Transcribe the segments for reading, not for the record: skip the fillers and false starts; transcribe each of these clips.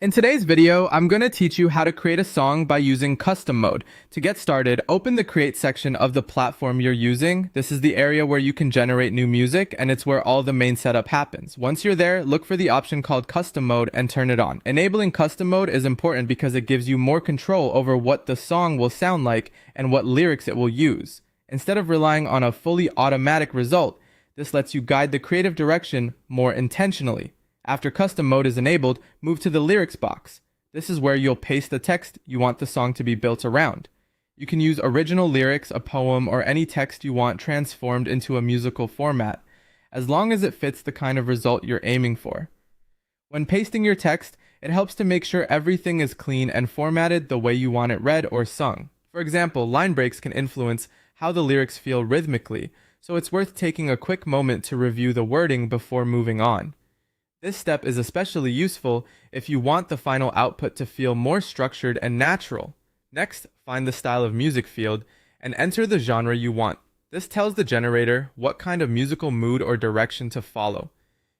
In today's video, I'm going to teach you how to create a song by using custom mode. To get started, open the create section of the platform you're using. This is the area where you can generate new music, and it's where all the main setup happens. Once you're there, look for the option called custom mode and turn it on. Enabling custom mode is important because it gives you more control over what the song will sound like and what lyrics it will use. Instead of relying on a fully automatic result, this lets you guide the creative direction more intentionally. After custom mode is enabled, move to the lyrics box. This is where you'll paste the text you want the song to be built around. You can use original lyrics, a poem, or any text you want transformed into a musical format, as long as it fits the kind of result you're aiming for. When pasting your text, it helps to make sure everything is clean and formatted the way you want it read or sung. For example, line breaks can influence how the lyrics feel rhythmically, so it's worth taking a quick moment to review the wording before moving on. This step is especially useful if you want the final output to feel more structured and natural. Next, find the style of music field and enter the genre you want. This tells the generator what kind of musical mood or direction to follow.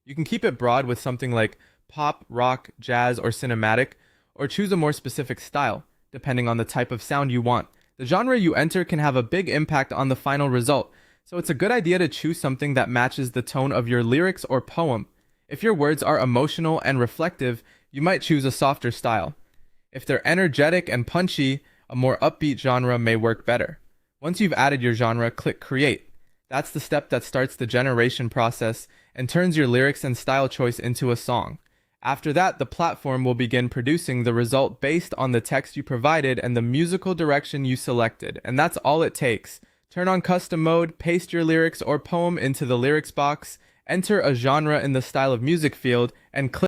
You can keep it broad with something like pop, rock, jazz, or cinematic, or choose a more specific style, depending on the type of sound you want. The genre you enter can have a big impact on the final result, so it's a good idea to choose something that matches the tone of your lyrics or poem. If your words are emotional and reflective, you might choose a softer style. If they're energetic and punchy, a more upbeat genre may work better. Once you've added your genre, click Create. That's the step that starts the generation process and turns your lyrics and style choice into a song. After that, the platform will begin producing the result based on the text you provided and the musical direction you selected, and that's all it takes. Turn on custom mode, paste your lyrics or poem into the lyrics box, enter a genre in the style of music field, and click